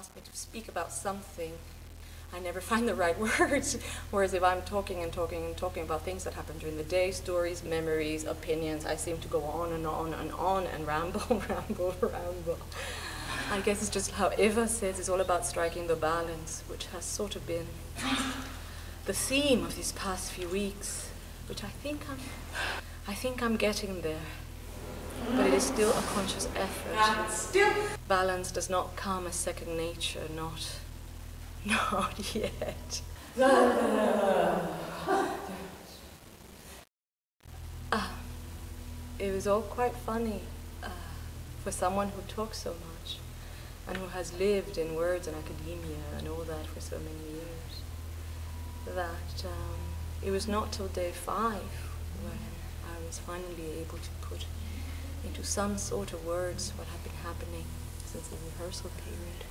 ask me to speak about something, I never find the right words. Whereas if I'm talking and talking and talking about things that happened during the day, stories, memories, opinions, I seem to go on and on and on and ramble, ramble, ramble. I guess it's just how Efva says, it's all about striking the balance, which has sort of been the theme of these past few weeks, which I think I'm getting there. But it is still a conscious effort. Still, balance does not come as second nature, not yet. It was all quite funny for someone who talks so much and who has lived in words and academia and all that for so many years, that it was not till day 5 when I was finally able to put into some sort of words what had been happening since the rehearsal period.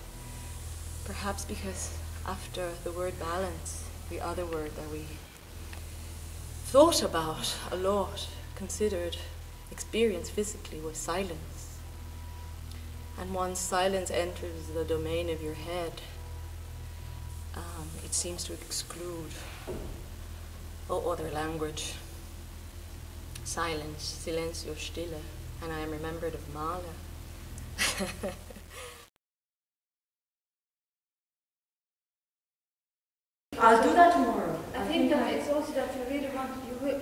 Perhaps because after the word balance, the other word that we thought about a lot, considered, experienced physically, was silence. And once silence enters the domain of your head, it seems to exclude all other language. Silence, silencio, stille. And I am remembered of Mahler. I'll do that tomorrow. I think that it's also that you really want,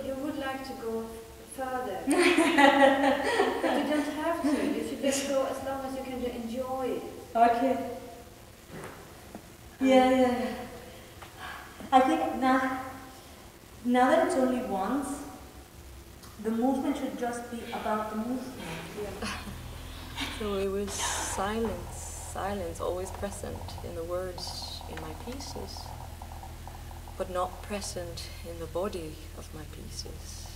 you would like to go further. But you don't have to. You should just go as long as you can enjoy it. Okay. Yeah. I think now that it's only once, the movement should just be about the movement. Yeah. So it was silence always present in the words in my pieces, but not present in the body of my pieces.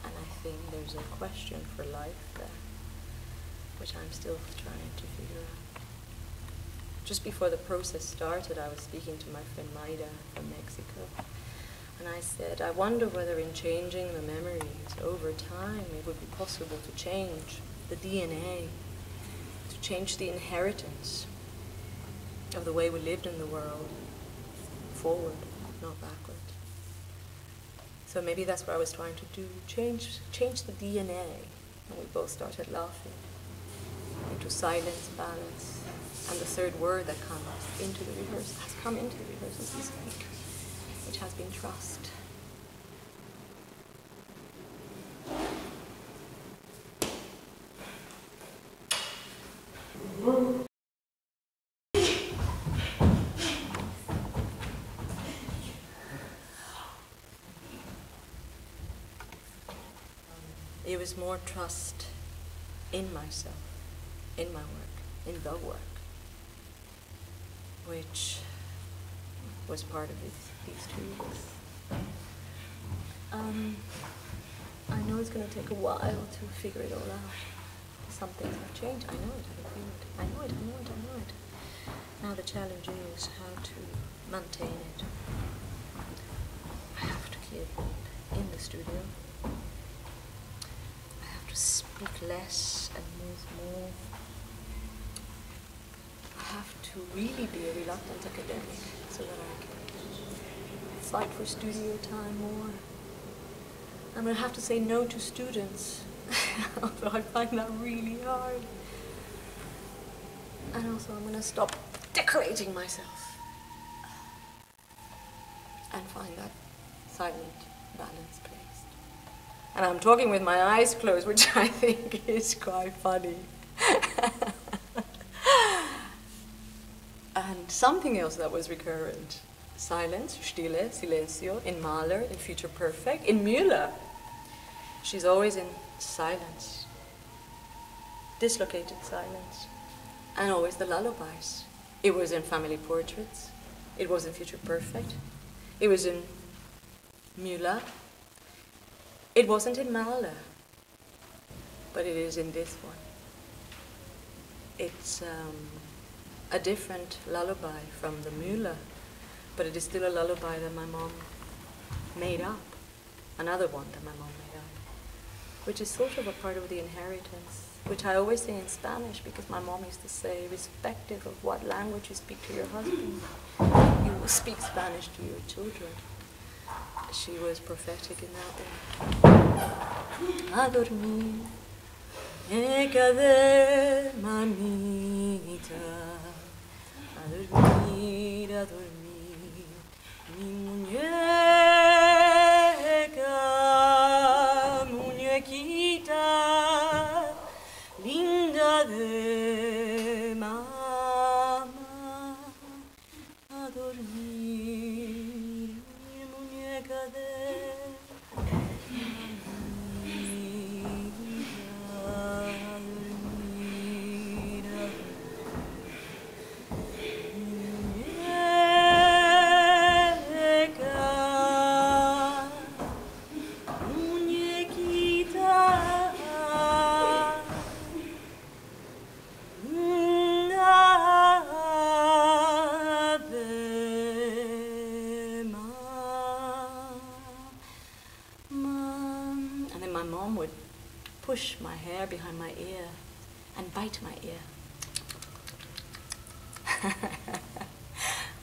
And I think there's a question for life there, which I'm still trying to figure out. Just before the process started, I was speaking to my friend Maida from Mexico, and I said, I wonder whether in changing the memories over time, it would be possible to change the DNA, to change the inheritance of the way we lived in the world, forward, not backward. So maybe that's what I was trying to do, change the DNA. And we both started laughing into silence, balance, and the third word that comes into the rehearsal, has come into the rehearsals this week, which has been trust. It was more trust in myself, in my work, in the work, which was part of these 2 weeks. I know it's going to take a while to figure it all out. Some things have changed. I know it, I feel it. I know it. Now the challenge is how to maintain it. I have to keep it in the studio. I have to speak less and move more. I have to really be a reluctant academic so that I can fight for studio time more. I'm going to have to say no to students, although I find that really hard. And also I'm going to stop decorating myself and find that silent balance placed. And I'm talking with my eyes closed, which I think is quite funny. And something else that was recurrent. Silence, stille, silencio, in Mahler, in Future Perfect, in Müller. She's always in silence, dislocated silence, and always the lullabies. It was in Family Portraits, it was in Future Perfect, it was in Müller, it wasn't in Mahler, but it is in this one. It's a different lullaby from the Müller, but it is still a lullaby that my mom made up. Another one that my mom made up. which is sort of a part of the inheritance, which I always say in Spanish because my mom used to say, irrespective of what language you speak to your husband, you will speak Spanish to your children. She was prophetic in that way. A dormir, cader, mamita. A dormir, mi muñeca, muñequita, linda de mamá. A dormir, mi muñeca de push my hair behind my ear and bite my ear.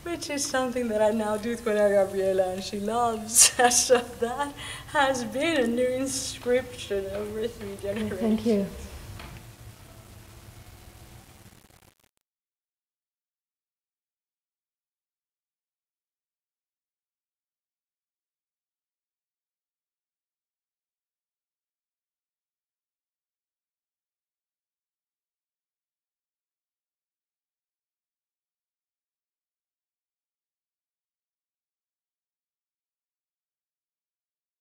Which is something that I now do with Gabriela, and she loves. So that has been a new inscription over 3 generations. Thank you.